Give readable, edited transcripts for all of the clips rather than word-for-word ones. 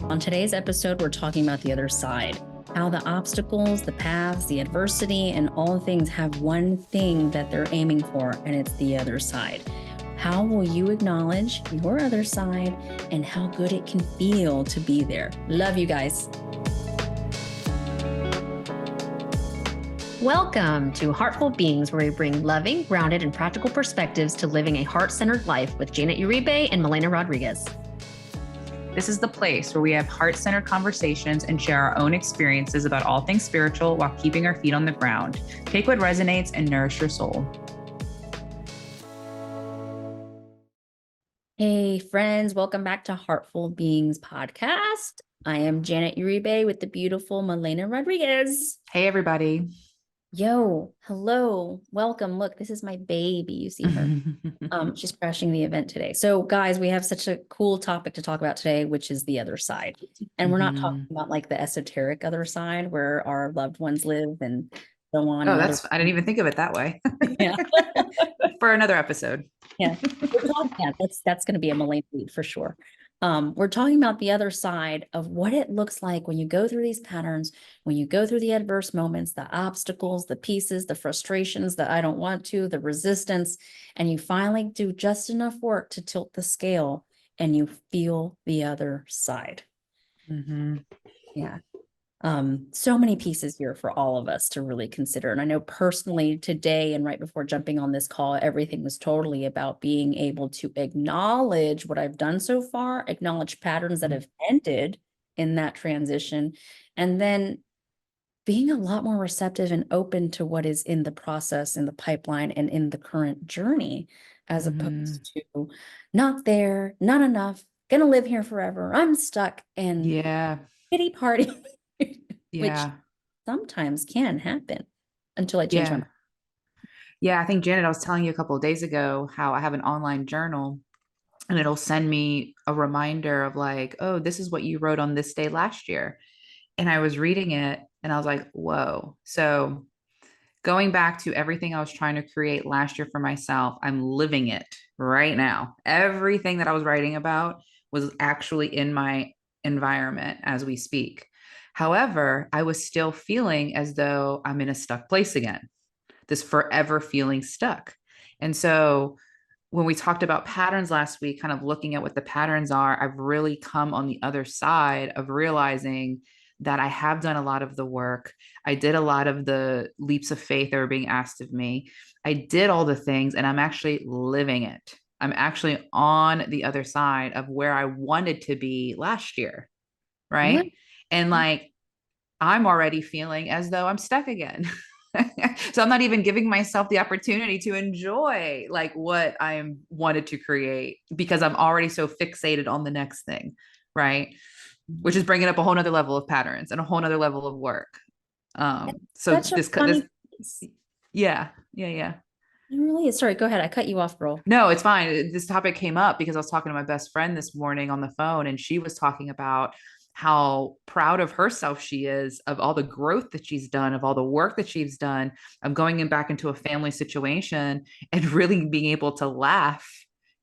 On today's episode, we're talking about the other side, how the obstacles, the paths, the adversity, and all things have one thing that they're aiming for, and it's the other side. How will you acknowledge your other side and how good it can feel to be there? Love you guys. Welcome to Heartful Beings, where we bring loving, grounded, and practical perspectives to living a heart-centered life with Janet Uribe and Milena Rodriguez. This is the place where we have heart-centered conversations and share our own experiences about all things spiritual while keeping our feet on the ground. Take what resonates and nourish your soul. Hey, friends, welcome back to Heartful Beings podcast. I am Janet Uribe with the beautiful Milena Rodriguez. Hey, everybody. Yo, hello, welcome. Look, this is my baby. You see her. She's crashing the event today. So guys, we have such a cool topic to talk about today, which is the other side. And we're not talking about like the esoteric other side where our loved ones live and so on. Oh, I didn't even think of it that way. Yeah. For another episode. Yeah. That's going to be a Milena lead for sure. We're talking about the other side of what it looks like when you go through these patterns, when you go through the adverse moments, the obstacles, the pieces, the frustrations, the I don't want to, the resistance, and you finally do just enough work to tilt the scale and you feel the other side. Mm-hmm. Yeah. So many pieces here for all of us to really consider. And I know personally today and right before jumping on this call, everything was totally about being able to acknowledge what I've done so far, acknowledge patterns that have ended in that transition, and then being a lot more receptive and open to what is in the process, in the pipeline, and in the current journey, as opposed to not there, not enough, gonna live here forever, I'm stuck, and pity party. Which sometimes can happen until I change my mind. Yeah, I think, Janet, I was telling you a couple of days ago how I have an online journal and it'll send me a reminder of like, oh, this is what you wrote on this day last year. And I was reading it and I was like, whoa. So going back to everything I was trying to create last year for myself, I'm living it right now. Everything that I was writing about was actually in my environment as we speak. However, I was still feeling as though I'm in a stuck place again, this forever feeling stuck. And so when we talked about patterns last week, kind of looking at what the patterns are, I've really come on the other side of realizing that I have done a lot of the work. I did a lot of the leaps of faith that were being asked of me. I did all the things and I'm actually living it. I'm actually on the other side of where I wanted to be last year. Right. And like, I'm already feeling as though I'm stuck again. So I'm not even giving myself the opportunity to enjoy like what I wanted to create because I'm already so fixated on the next thing. Right. Which is bringing up a whole nother level of patterns and a whole nother level of work. So this, yeah. It really is. Sorry, go ahead. I cut you off, girl. No, it's fine. This topic came up because I was talking to my best friend this morning on the phone, and she was talking about how proud of herself she is of all the growth that she's done, of all the work that she's done, of going back into a family situation and really being able to laugh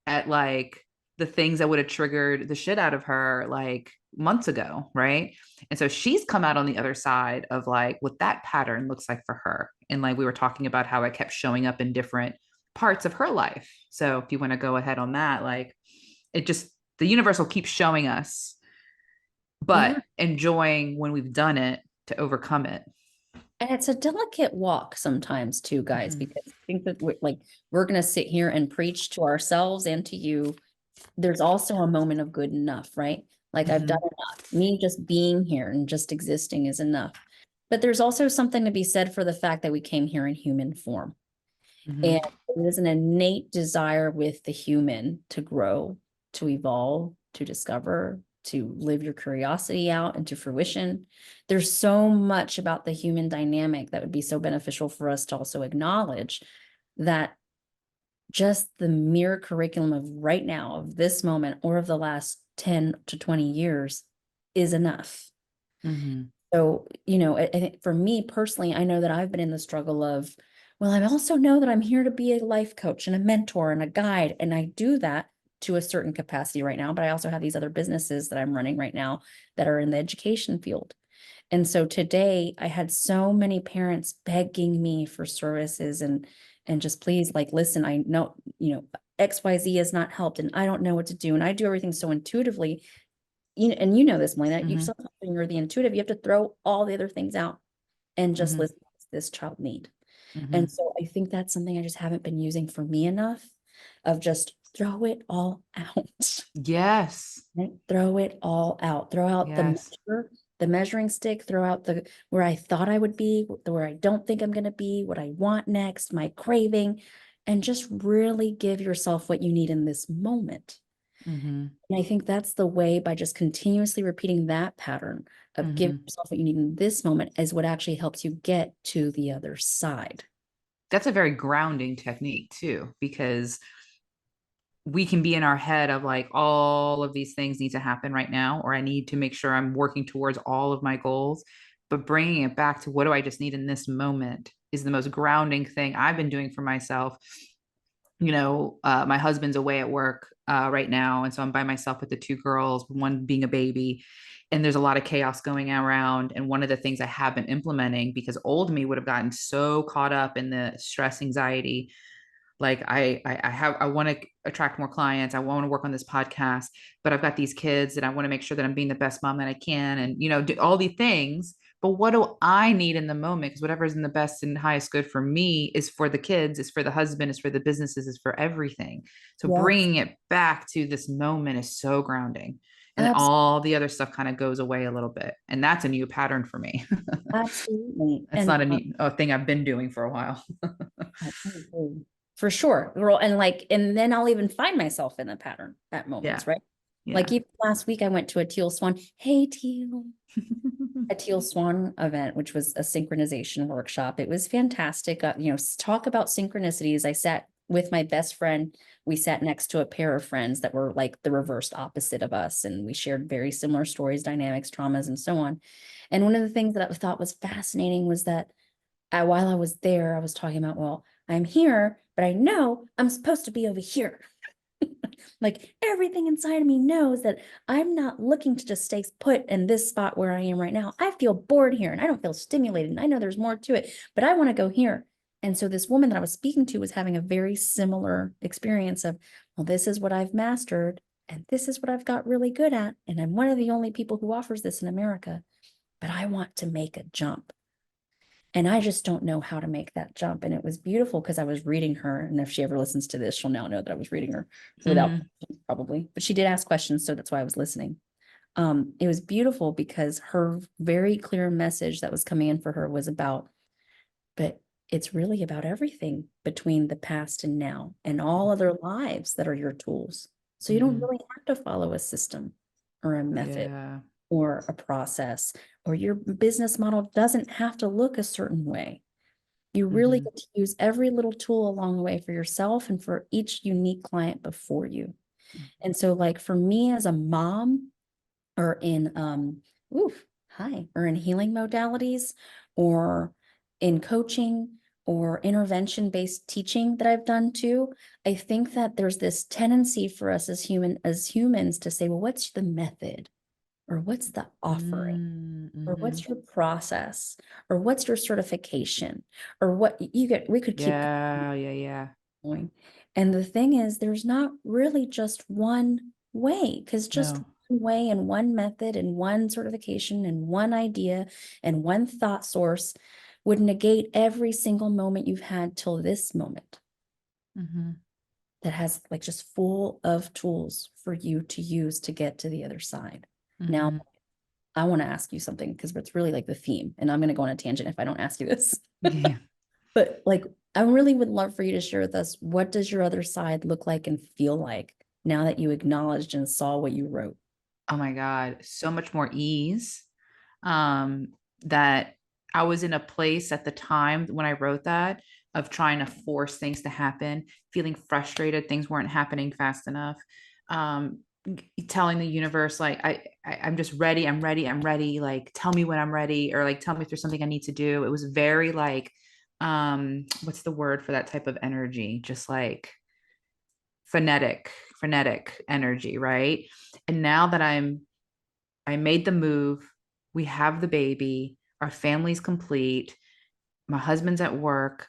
at like the things that would have triggered the shit out of her like months ago. Right. And so she's come out on the other side of like what that pattern looks like for her. And like we were talking about how I kept showing up in different parts of her life. So if you want to go ahead on that, like it just, the universe will keep showing us, but enjoying when we've done it to overcome it. And it's a delicate walk sometimes too, guys, because I think that we're going to sit here and preach to ourselves and to you. There's also a moment of good enough, right? Like I've done enough. Me just being here and just existing is enough. But there's also something to be said for the fact that we came here in human form. And there's an innate desire with the human to grow, to evolve, to discover, to live your curiosity out into fruition. There's so much about the human dynamic that would be so beneficial for us to also acknowledge that just the mere curriculum of right now, of this moment, or of the last 10 to 20 years is enough. So, you know, I think for me personally, I know that I've been in the struggle of, well, I also know that I'm here to be a life coach and a mentor and a guide. And I do that to a certain capacity right now, but I also have these other businesses that I'm running right now that are in the education field. And so today I had so many parents begging me for services and just please, like, listen, I know, XYZ has not helped and I don't know what to do. And I do everything so intuitively. And you know this, Melina, you sometimes when you're the intuitive, you have to throw all the other things out and just listen, what does this child need? And so I think that's something I just haven't been using for me enough, of just throw it all out. Yes. Right? Throw it all out. Throw out Yes. the measuring stick, throw out the where I thought I would be, where I don't think I'm going to be, what I want next, my craving, and just really give yourself what you need in this moment. And I think that's the way, by just continuously repeating that pattern of giving yourself what you need in this moment, is what actually helps you get to the other side. That's a very grounding technique too, because we can be in our head of like, all of these things need to happen right now, or I need to make sure I'm working towards all of my goals. But bringing it back to what do I just need in this moment is the most grounding thing I've been doing for myself. My husband's away at work right now. And so I'm by myself with the two girls, one being a baby. And there's a lot of chaos going around. And one of the things I have been implementing, because old me would have gotten so caught up in the stress, anxiety, like I want to attract more clients, I want to work on this podcast, but I've got these kids and I want to make sure that I'm being the best mom that I can, and do all these things. But what do I need in the moment? Because whatever's in the best and highest good for me is for the kids, is for the husband, is for the businesses, is for everything. So Yes, bringing it back to this moment is so grounding, and then absolutely. all the other stuff kind of goes away a little bit, and that's a new pattern for me. Absolutely. That's And not a thing I've been doing for a while. I agree. For sure, girl. And then I'll even find myself in a pattern at Yeah. moments, right? Like Yeah. even last week, I went to a Teal Swan. Hey, Teal. A Teal Swan event, which was a synchronization workshop. It was fantastic. Talk about synchronicities. I sat with my best friend. We sat next to a pair of friends that were like the reversed opposite of us. And we shared very similar stories, dynamics, traumas, and so on. And one of the things that I thought was fascinating was that while I was there, I was talking about, well, I'm here, but I know I'm supposed to be over here. Like everything inside of me knows that I'm not looking to just stay put in this spot where I am right now. I feel bored here and I don't feel stimulated. And I know there's more to it, but I want to go here. And so this woman that I was speaking to was having a very similar experience of, well, this is what I've mastered and this is what I've got really good at. And I'm one of the only people who offers this in America, but I want to make a jump. And I just don't know how to make that jump. And it was beautiful because I was reading her. And if she ever listens to this, she'll now know that I was reading her without questions, probably. But she did ask questions, so that's why I was listening. It was beautiful because her very clear message that was coming in for her was about, but it's really about everything between the past and now and all other lives that are your tools. So you don't really have to follow a system or a method Yeah. or a process, or your business model doesn't have to look a certain way. You really get to use every little tool along the way for yourself and for each unique client before you. And so like for me as a mom, or in or in healing modalities, or in coaching or intervention based teaching that I've done too, I think that there's this tendency for us as humans to say, well, what's the method? Or what's the offering? Or what's your process? Or what's your certification? Or what we could keep Yeah. Yeah. Yeah. going. And the thing is, there's not really just one way, because just No. one way and one method and one certification and one idea and one thought source would negate every single moment you've had till this moment that has like just full of tools for you to use to get to the other side. Now, I want to ask you something because it's really like the theme, and I'm going to go on a tangent if I don't ask you this. Yeah. But like, I really would love for you to share with us, what does your other side look like and feel like now that you acknowledged and saw what you wrote? Oh my God. So much more ease. That I was in a place at the time when I wrote that of trying to force things to happen, feeling frustrated, things weren't happening fast enough. Um, Telling the universe like I'm just ready, I'm ready, I'm ready, like tell me when I'm ready, or like tell me if there's something I need to do. It was very like what's the word for that type of energy, just like frenetic, frenetic energy, right? And now that I made the move, we have the baby, our family's complete, my husband's at work,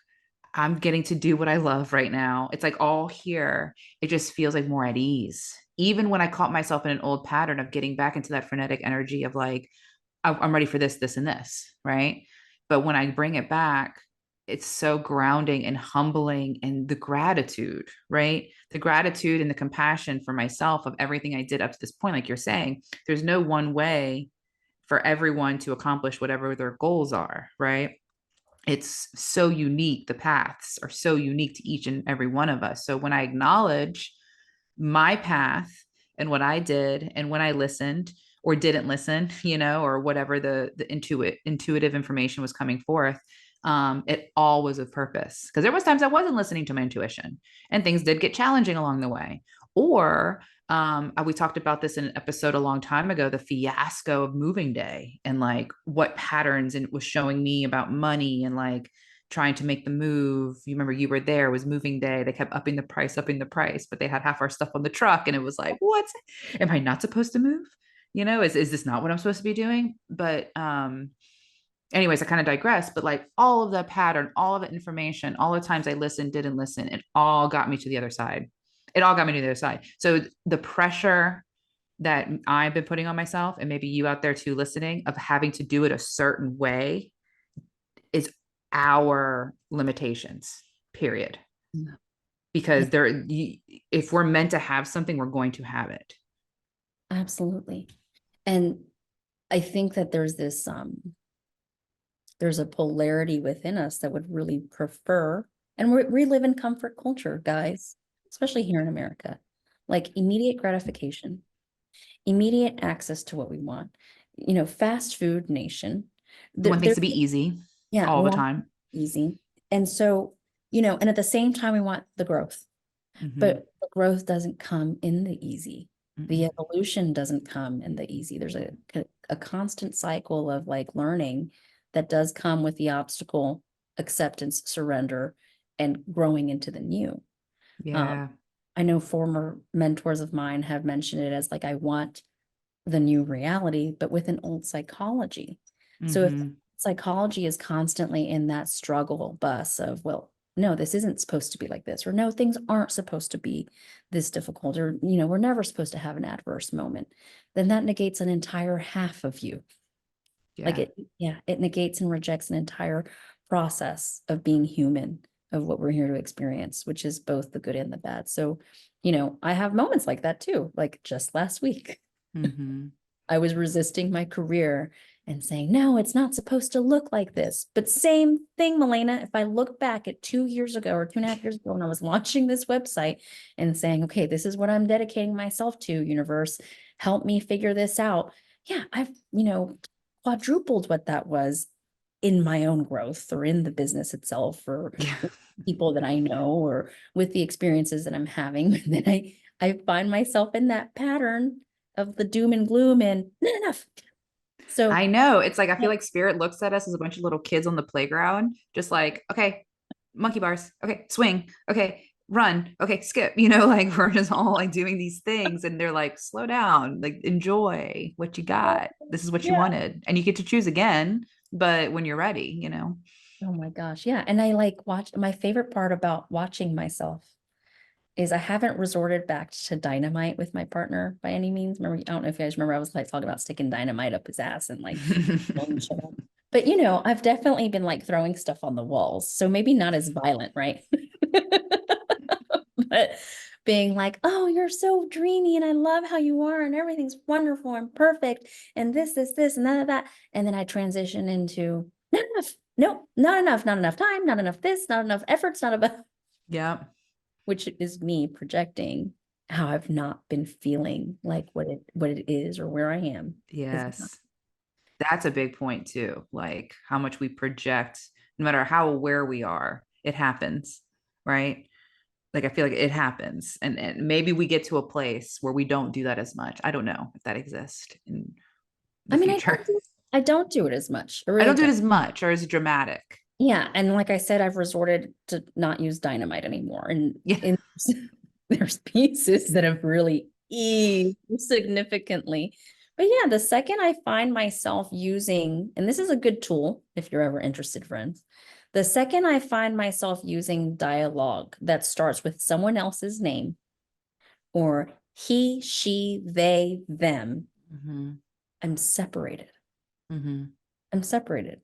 I'm getting to do what I love right now. It's like all here. It just feels like more at ease. Even when I caught myself in an old pattern of getting back into that frenetic energy of like, I'm ready for this, this, and this, right? But when I bring it back, it's so grounding and humbling, and the gratitude, right? The gratitude and the compassion for myself of everything I did up to this point. Like you're saying, there's no one way for everyone to accomplish whatever their goals are, right? It's so unique. The paths are so unique to each and every one of us. So when I acknowledge my path and what I did, and when I listened or didn't listen, or whatever the intuitive information was coming forth, it all was of purpose. Because there was times I wasn't listening to my intuition, and things did get challenging along the way. Or we talked about this in an episode a long time ago, the fiasco of moving day, and like what patterns it was showing me about money, and like trying to make the move. You remember you were there, it was moving day. They kept upping the price, but they had half our stuff on the truck. And it was like, what? Am I not supposed to move? Is this not what I'm supposed to be doing? But anyways, I kind of digress, but like all of the pattern, all of the information, all the times I listened, didn't listen, it all got me to the other side. It all got me to the other side. So the pressure that I've been putting on myself, and maybe you out there too listening, of having to do it a certain way, is our limitations, period. Yeah. Because if we're meant to have something, we're going to have it. Absolutely. And I think that there's a polarity within us that would really prefer, and we live in comfort culture, guys, especially here in America, like immediate gratification, immediate access to what we want, fast food nation. We want things to be easy, all the time. Easy. And so, and at the same time, we want the growth, but the growth doesn't come in the easy. The evolution doesn't come in the easy. There's a constant cycle of like learning that does come with the obstacle, acceptance, surrender, and growing into the new. Yeah. I know former mentors of mine have mentioned it as like, I want the new reality, but with an old psychology. So if psychology is constantly in that struggle bus of, well, no, this isn't supposed to be like this, or no, things aren't supposed to be this difficult, or, we're never supposed to have an adverse moment, then that negates an entire half of you. Yeah. It negates and rejects an entire process of being human, of what we're here to experience, which is both the good and the bad. So, I have moments like that too. Like just last week, I was resisting my career and saying, no, it's not supposed to look like this. But same thing, Milena, if I look back at 2 years ago or 2.5 years ago when I was launching this website and saying, okay, this is what I'm dedicating myself to, universe, help me figure this out. Yeah, I've, quadrupled what that was in my own growth, or in the business itself, or people that I know, or with the experiences that I'm having. And then I find myself in that pattern of the doom and gloom and not enough. So I know, it's like, I feel like spirit looks at us as a bunch of little kids on the playground, just like, okay, monkey bars, okay, swing, okay, run, okay, skip, like we're just all like doing these things, and they're like, slow down, like enjoy what you got. This is what you wanted, and you get to choose again, but when you're ready. Oh my gosh, yeah. And I like my favorite part about watching myself is I haven't resorted back to dynamite with my partner by any means. Remember, I don't know if you guys remember, I was like talking about sticking dynamite up his ass and like, but I've definitely been like throwing stuff on the walls. So maybe not as violent, right? But being like, oh, you're so dreamy and I love how you are and everything's wonderful and perfect and this, and that. And then I transition into not enough. No, not enough time, not enough this, not enough efforts, not enough. Yeah. Which is me projecting how I've not been feeling like what it is, or where I am. Yes. That's a big point too. Like how much we project, no matter how aware we are, it happens, right? Like I feel like it happens, and maybe we get to a place where we don't do that as much. I don't know if that exists in the future. I don't do it as much. I don't do it as much or as dramatic. Yeah, and like I said, I've resorted to not use dynamite anymore, and there's pieces that have really eased significantly. But yeah, the second I find myself using, and this is a good tool if you're ever interested, friends. The second I find myself using dialogue that starts with someone else's name or he, she, they, them, I'm separated. I'm separated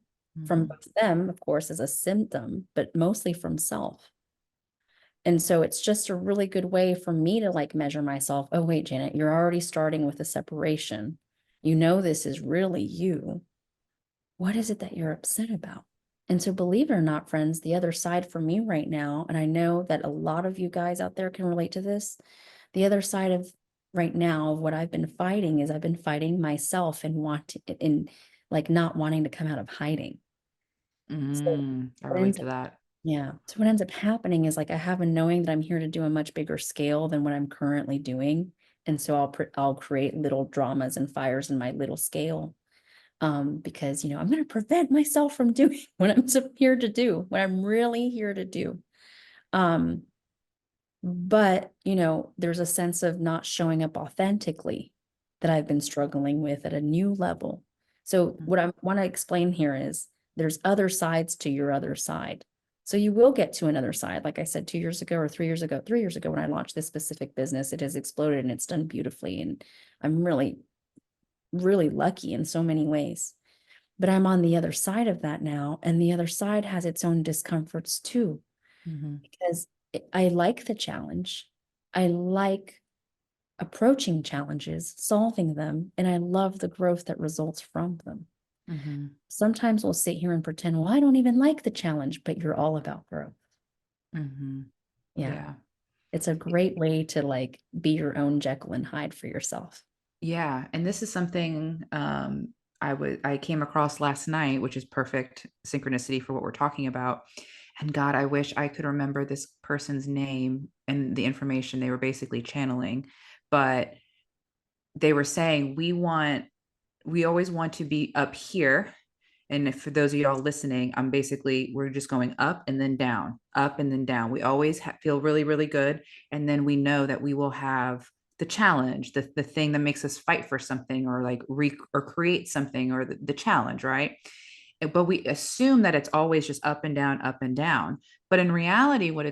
from both them, of course, as a symptom, but mostly from self. And so it's just a really good way for me to like measure myself. Oh, wait, Janet, you're already starting with a separation. You know, this is really you. What is it that you're upset about? And so, believe it or not, friends, the other side for me right now, and I know that a lot of you guys out there can relate to this, the other side of right now of what I've been fighting is I've been fighting myself and like not wanting to come out of hiding. So I relate to that. yeah. So what ends up happening is like I have a knowing that I'm here to do a much bigger scale than what I'm currently doing. And so I'll create little dramas and fires in my little scale. Because I'm going to prevent myself from doing what I'm here to do, what I'm really here to do. But there's a sense of not showing up authentically that I've been struggling with at a new level. So what I want to explain here is there's other sides to your other side. So you will get to another side. Like I said, 2 years ago or 3 years ago when I launched this specific business, it has exploded and it's done beautifully. And I'm really, really lucky in so many ways. But I'm on the other side of that now. And the other side has its own discomforts too, because I like the challenge. I like approaching challenges, solving them, and I love the growth that results from them. Sometimes we'll sit here and pretend, well, I don't even like the challenge, but you're all about growth. Yeah. It's a great way to like be your own Jekyll and Hyde for yourself. Yeah. And this is something I came across last night, which is perfect synchronicity for what we're talking about. And God, I wish I could remember this person's name and the information they were basically channeling, but they were saying we always want to be up here. And if, for those of y'all listening, we're just going up and then down, up and then down. We always feel really, really good. And then we know that we will have the challenge, the thing that makes us fight for something or like or create something or the challenge, right? But we assume that it's always just up and down, up and down. But in reality, what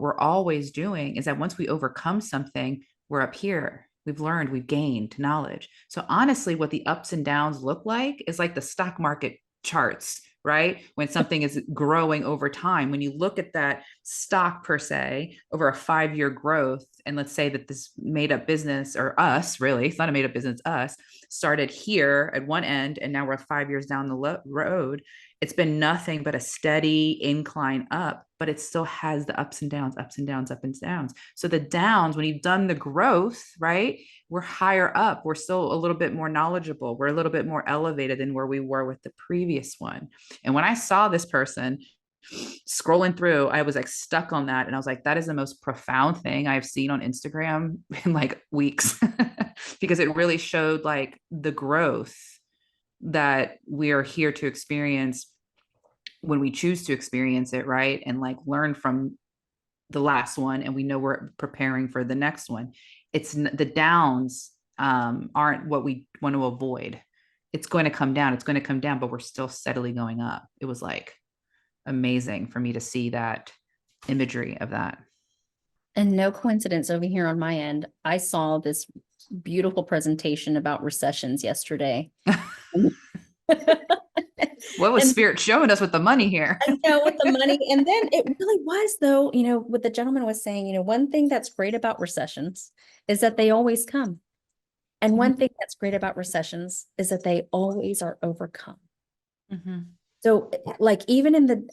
we're always doing is that once we overcome something, we're up here. We've learned, we've gained knowledge. So honestly, what the ups and downs look like is like the stock market charts, right? When something is growing over time, when you look at that stock per se over a 5-year growth, and let's say that this made up business or us, really, it's not a made up business, us started here at one end, and now we're 5 years down the road. It's been nothing but a steady incline up, but it still has the ups and downs, ups and downs, ups and downs. So the downs, when you've done the growth, right, we're higher up. We're still a little bit more knowledgeable. We're a little bit more elevated than where we were with the previous one. And when I saw this person scrolling through, I was like stuck on that. And I was like, that is the most profound thing I've seen on Instagram in like weeks because it really showed like the growth that we are here to experience when we choose to experience it, right? And like learn from the last one, and we know we're preparing for the next one. It's the downs aren't what we want to avoid. It's going to come down. It's going to come down, but we're still steadily going up. It was like amazing for me to see that imagery of that. And no coincidence over here on my end, I saw this beautiful presentation about recessions yesterday. What was Spirit showing us with the money here? I know, with the money. And then it really was, though, what the gentleman was saying, one thing that's great about recessions is that they always come. And one thing that's great about recessions is that they always are overcome. So like even in the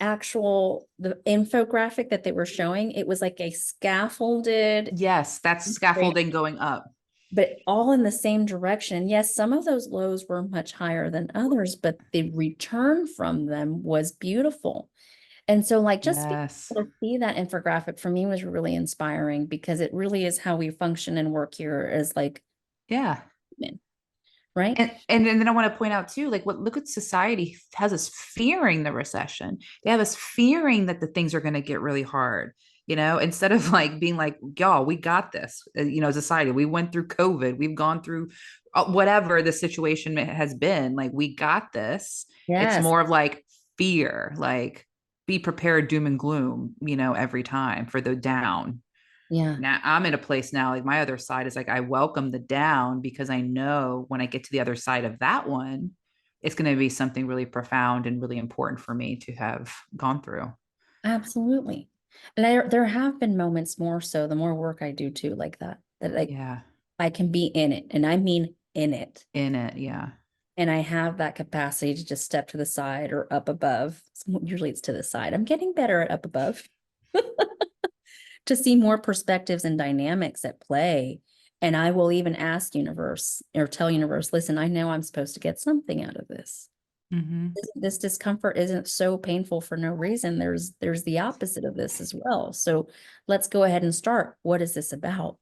infographic that they were showing, it was like a scaffolded. Yes, that's scaffolding going up. But all in the same direction. Yes, some of those lows were much higher than others, but the return from them was beautiful. And so like just to see that infographic for me was really inspiring because it really is how we function and work here as like, right. And then I want to point out too, like look at society has us fearing the recession. They have us fearing that the things are going to get really hard. instead of like being like, y'all, we got this, society, we went through COVID, we've gone through whatever the situation has been, like, we got this. It's Yes. more of like fear, like be prepared, doom and gloom, every time for the down. Yeah. Now I'm in a place now, like my other side is like, I welcome the down because I know when I get to the other side of that one, it's going to be something really profound and really important for me to have gone through. Absolutely. And there have been moments more so the more work I do too, like that like Yeah. I can be in it, and I mean in it. In it. Yeah. And I have that capacity to just step to the side or up above. Usually it's to the side. I'm getting better at up above to see more perspectives and dynamics at play. And I will even ask universe or tell universe, listen, I know I'm supposed to get something out of this. Mm-hmm. This discomfort isn't so painful for no reason. There's the opposite of this as well. So let's go ahead and start. What is this about?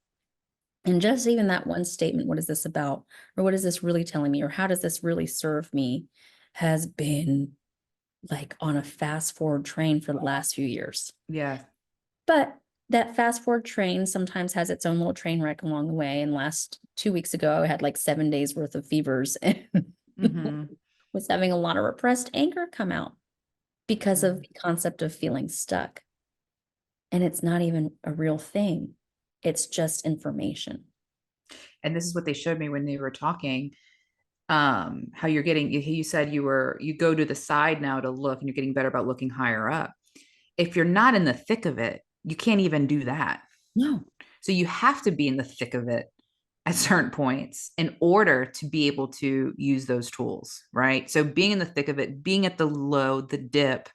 And just even that one statement, what is this about? Or what is this really telling me? Or how does this really serve me? Has been like on a fast forward train for the last few years. Yeah. But that fast forward train sometimes has its own little train wreck along the way. And last 2 weeks ago, I had like 7 days worth of fevers and Mm-hmm. was having a lot of repressed anger come out because of Mm-hmm. the concept of feeling stuck. And it's not even a real thing. It's just information. And this is what they showed me when they were talking, how you said you go to the side now to look, and you're getting better about looking higher up. If you're not in the thick of it, you can't even do that. No. So you have to be in the thick of it at certain points in order to be able to use those tools, right? So being in the thick of it, being at the low, the dip,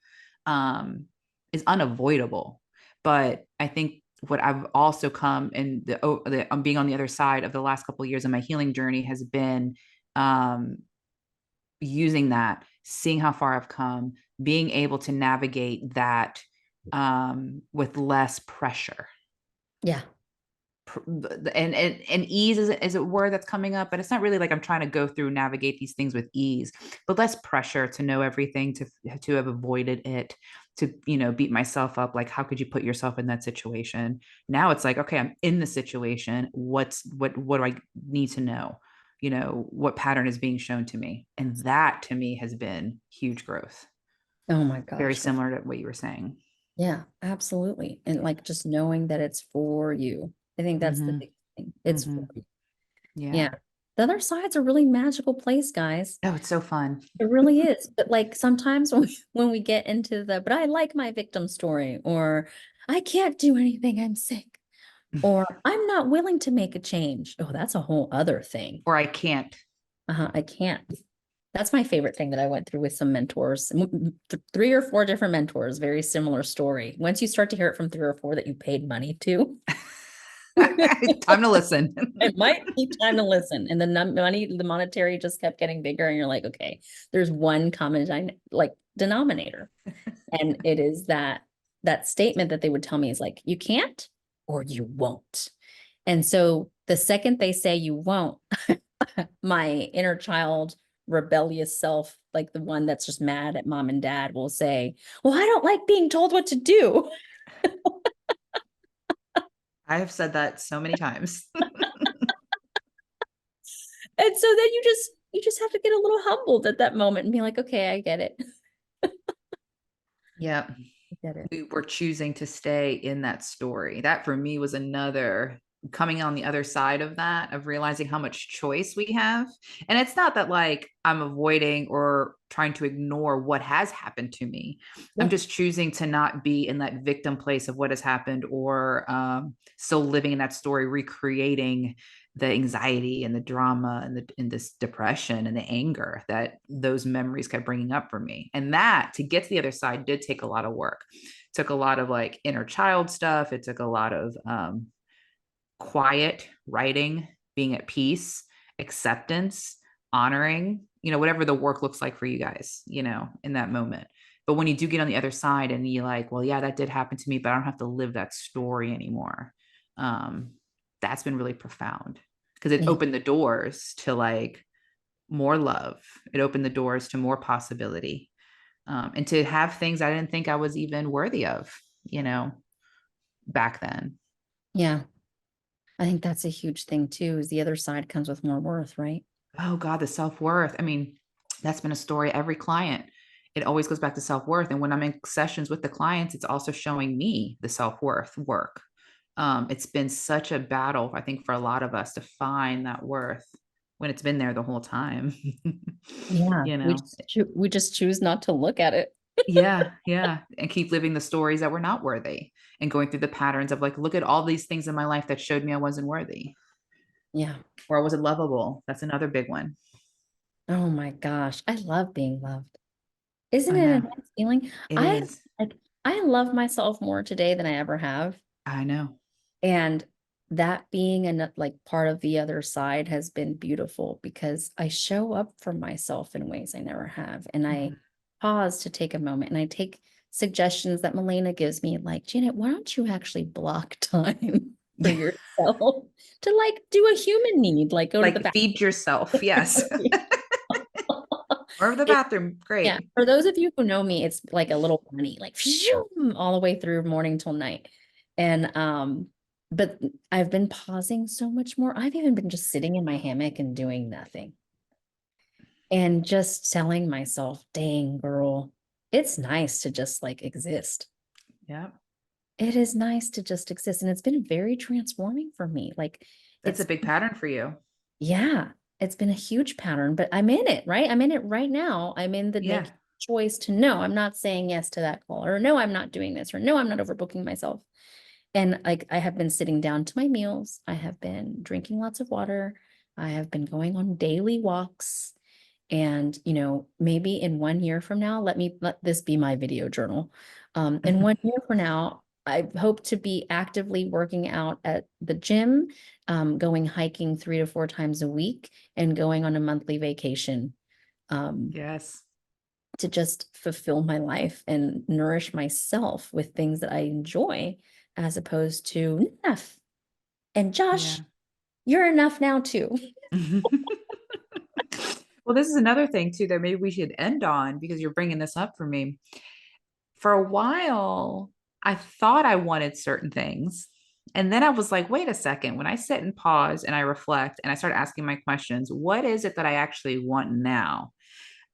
um, is unavoidable. But I think what I've also come in being on the other side of the last couple of years of my healing journey has been, using that, seeing how far I've come, being able to navigate that, with less pressure. Yeah. And ease is a word that's coming up, but it's not really like I'm trying to go through navigate these things with ease, but less pressure to know everything, to have avoided it, to beat myself up like, how could you put yourself in that situation? Now it's like, okay, I'm in the situation, what do I need to know? What pattern is being shown to me? And that to me has been huge growth. Oh my Very gosh. similar to what you were saying. Yeah, absolutely. And like just knowing that it's for you. I think that's the Mm-hmm. big thing. It's for Mm-hmm. you. Yeah. Yeah. The other side's a really magical place, guys. Oh, it's so fun. It really is. But like sometimes when we get into but I like my victim story, or I can't do anything, I'm sick, or I'm not willing to make a change. Oh, that's a whole other thing. Or I can't. I can't. That's my favorite thing that I went through with some mentors, 3 or 4 different mentors, very similar story. Once you start to hear it from 3 or 4 that you paid money to, Time to listen. it might be time to listen. And the money, the monetary just kept getting bigger. And you're like, okay, there's one common denominator. And it is that statement that they would tell me is like, you can't or you won't. And so the second they say you won't, my inner child, rebellious self, like the one that's just mad at mom and dad, will say, well, I don't like being told what to do. I have said that so many times. And so then you just have to get a little humbled at that moment and be like, okay, I get it. Yeah. I get it. We were choosing to stay in that story. That for me was another coming on the other side of that, of realizing how much choice we have. And it's not that like I'm avoiding or trying to ignore what has happened to me. Yeah. I'm just choosing to not be in that victim place of what has happened, or still living in that story, recreating the anxiety and the drama and this depression and the anger that those memories kept bringing up for me. And that, to get to the other side, did take a lot of work. It took a lot of like inner child stuff. It took a lot of quiet writing, being at peace, acceptance, honoring, whatever the work looks like for you guys, in that moment. But when you do get on the other side and you're like, well, yeah, that did happen to me, but I don't have to live that story anymore. That's been really profound, because it Yeah. opened the doors to like more love. It opened the doors to more possibility, and to have things I didn't think I was even worthy of, back then. Yeah. I think that's a huge thing too, is the other side comes with more worth, right? Oh God, the self-worth. I mean, that's been a story. Every client, it always goes back to self-worth. And when I'm in sessions with the clients, it's also showing me the self-worth work. It's been such a battle, I think, for a lot of us to find that worth when it's been there the whole time. Yeah. You We know? just we just choose not to look at it. Yeah, yeah. And keep living the stories that were not worthy and going through the patterns of like, look at all these things in my life that showed me I wasn't worthy Yeah. or I wasn't lovable. That's another big one. Oh my gosh. I love being loved. Isn't I it a know. nice feeling? It I is. like I love myself more today than I ever have. I know. And that being like part of the other side has been beautiful because I show up for myself in ways I never have. And I Mhm. pause to take a moment and I take suggestions that Milena gives me, like, Janet, why don't you actually block time for yourself to like do a human need, like go to the Like bathroom? feed yourself. Yes. Or the It- bathroom. yeah, Great. for those of you who know me, it's like a little bunny, like all the way through morning till night. And but I've been pausing so much more. I've even been just sitting in my hammock and doing nothing and just telling myself, dang, girl, it's nice to just like exist. Yeah. It is nice to just exist. And it's been very transforming for me. Like That's a it's, big pattern for you. yeah, it's been a huge pattern, but I'm in it, right? I'm in it right now. I'm in the Yeah. make choice to no, I'm not saying yes to that call, or no, I'm not doing this, or no, I'm not overbooking myself. And like I have been sitting down to my meals. I have been drinking lots of water. I have been going on daily walks. And, maybe in 1 year from now, let this be my video journal. In 1 year from now, I hope to be actively working out at the gym, going hiking 3 to 4 times a week, and going on a monthly vacation, um, Yes. to just fulfill my life and nourish myself with things that I enjoy, as opposed to enough. And Yeah. Josh, you're enough now too. Well, this is another thing too that maybe we should end on because you're bringing this up for me. For a while, I thought I wanted certain things. And then I was like, wait a second. When I sit and pause and I reflect and I start asking my questions, what is it that I actually want now?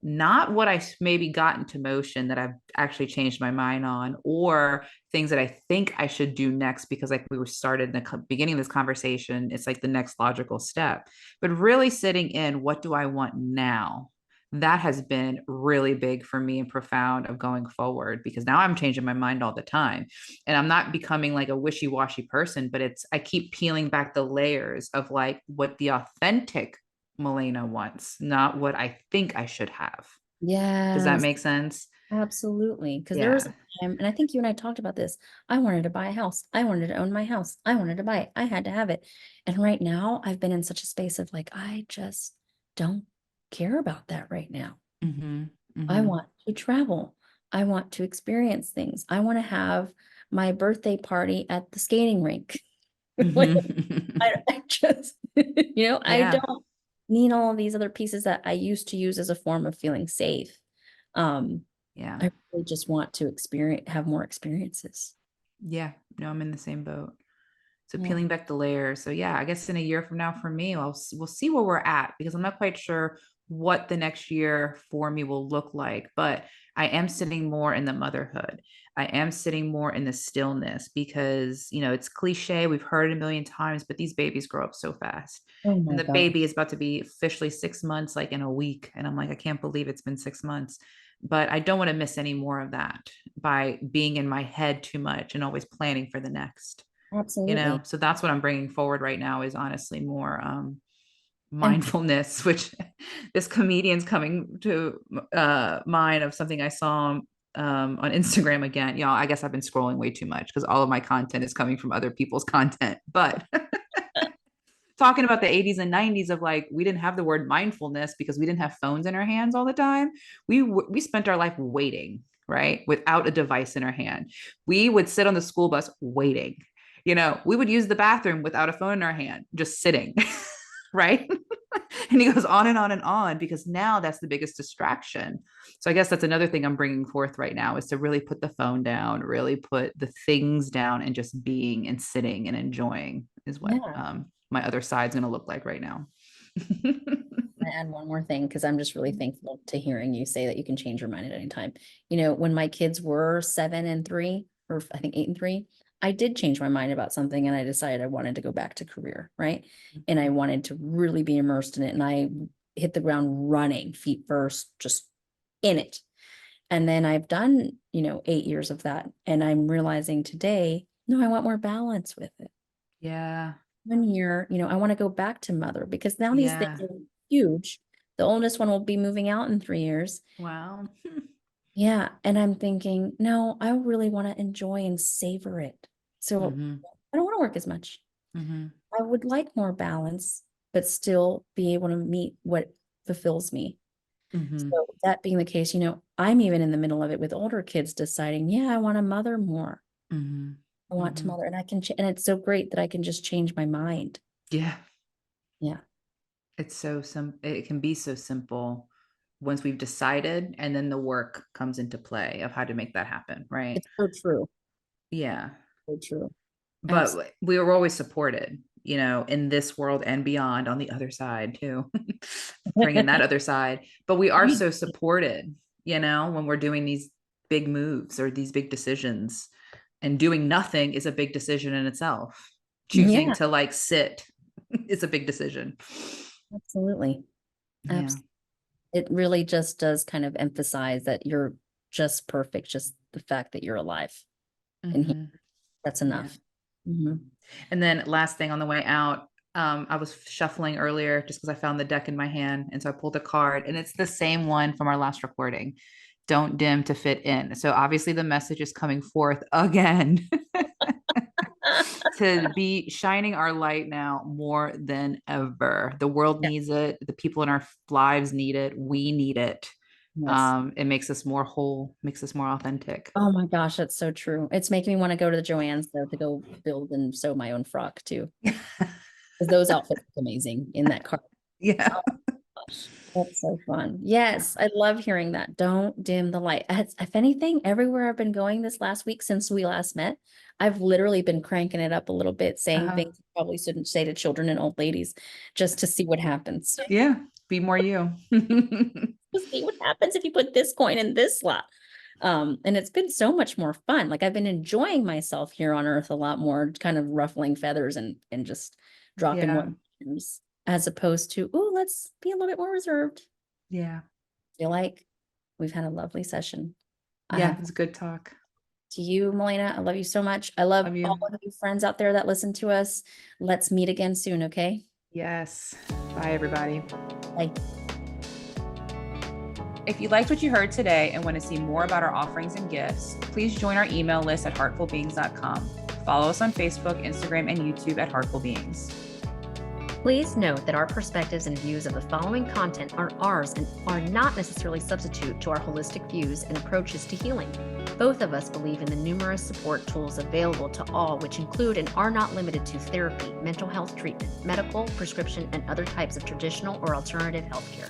Not what I maybe got into motion that I've actually changed my mind on, or things that I think I should do next because, like we were started in the beginning of this conversation, it's like the next logical step. But really sitting in, what do I want now? That has been really big for me and profound of going forward because now I'm changing my mind all the time. And I'm not becoming like a wishy washy person, but I keep peeling back the layers of like what the authentic Milena wants, not what I think I should have. Does that Yes, make sense? absolutely. Because there was Yeah. a time, and I think you and I talked about this. I wanted to buy a house. I wanted to own my house. I wanted to buy it. I had to have it. And right now, I've been in such a space of like, I just don't care about that right now. Mm-hmm. I Mm-hmm. want to travel. I want to experience things. I want to have my birthday party at the skating rink. Like, Mm-hmm. I just, I Yeah. don't need all of these other pieces that I used to use as a form of feeling safe. Um, Yeah. I really just want to have more experiences. Yeah. No, I'm in the same boat. So Yeah. peeling back the layers. So yeah, I guess in a year from now for me, we'll see where we're at because I'm not quite sure what the next year for me will look like, but I am sitting more in the motherhood. I am sitting more in the stillness because, it's cliche, we've heard it a million times, but these babies grow up so fast. Oh And my the God. baby is about to be officially 6 months, like in a week. And I'm like, I can't believe it's been 6 months. But I don't want to miss any more of that by being in my head too much and always planning for the next. Absolutely. So that's what I'm bringing forward right now is honestly more And mindfulness, which this comedian's coming to mind of something I saw on Instagram again. I guess I've been scrolling way too much because all of my content is coming from other people's content, but talking about the 80s and 90s of like we didn't have the word mindfulness because we didn't have phones in our hands all the time. We spent our life waiting, right, without a device in our hand. We would sit on the school bus waiting. We would use the bathroom without a phone in our hand, just sitting. Right. And he goes on and on and on, because now that's the biggest distraction. So I guess that's another thing I'm bringing forth right now, is to really put the phone down, really put the things down, and just being and sitting and enjoying is what Yeah. my other side's going to look like right now. I add one more thing, because I'm just really thankful to hearing you say that you can change your mind at any time. You know, when my kids were 7 and 3, or I think 8 and 3, I did change my mind about something, and I decided I wanted to go back to career, right? And I wanted to really be immersed in it. And I hit the ground running, feet first, just in it. And then I've done, 8 years of that. And I'm realizing today, no, I want more balance with it. Yeah. 1 year, I want to go back to mother, because now these things Yeah. are huge. The oldest one will be moving out in 3 years. Wow. Yeah. And I'm thinking, no, I really want to enjoy and savor it. So Mm-hmm. I don't want to work as much. Mm-hmm. I would like more balance, but still be able to meet what fulfills me. Mm-hmm. So that being the case, I'm even in the middle of it with older kids deciding, yeah, I want to mother more. Mm-hmm. I want to Mm-hmm. mother, and I can, and it's so great that I can just change my mind. Yeah. Yeah. It's so it can be so simple once we've decided, and then the work comes into play of how to make that happen, right? It's so true. Yeah. So true. Absolutely. But we were always supported, in this world and beyond, on the other side too. Bringing that other side. But we are so supported, when we're doing these big moves or these big decisions. And doing nothing is a big decision in itself. Choosing Yeah, to like sit is a big decision. absolutely. Yeah. It really just does kind of emphasize that you're just perfect. Just the fact that you're alive in here, Mhm. that's Yeah. enough. Mhm. And then last thing on the way out, I was shuffling earlier just because I found the deck in my hand. And so I pulled a card, and it's the same one from our last recording. Don't dim to fit in. So obviously the message is coming forth again to be shining our light now more than ever. The world Yeah. needs it. The people in our lives need it. We need it. Yes. It makes us more whole, makes us more authentic. Oh my gosh, that's so true. It's making me want to go to the Joann's though to go build and sew my own frock too, because those outfits look amazing in that car. Yeah. Oh gosh, that's so fun. Yes, I love hearing that. Don't dim the light. If anything, everywhere I've been going this last week since we last met, I've literally been cranking it up a little bit, saying Uh-huh. things I probably shouldn't say to children and old ladies, just to see what happens. Yeah. Be more you. To see what happens if you put this coin in this slot. And it's been so much more fun. Like I've been enjoying myself here on Earth a lot more, kind of ruffling feathers and just dropping Yeah. one, as opposed to, oh, let's be a little bit more reserved. Yeah. Feel like we've had a lovely session. I Yeah. have It's good talk. to you, Melina. I love you so much. I love Love you. all of you friends out there that listen to us. Let's meet again soon, okay? Yes. Bye, everybody. Bye. If you liked what you heard today and want to see more about our offerings and gifts, please join our email list at heartfulbeings.com. Follow us on Facebook, Instagram, and YouTube at Heartful Beings. Please note that our perspectives and views of the following content are ours and are not necessarily substitute to our holistic views and approaches to healing. Both of us believe in the numerous support tools available to all, which include and are not limited to therapy, mental health treatment, medical, prescription, and other types of traditional or alternative healthcare.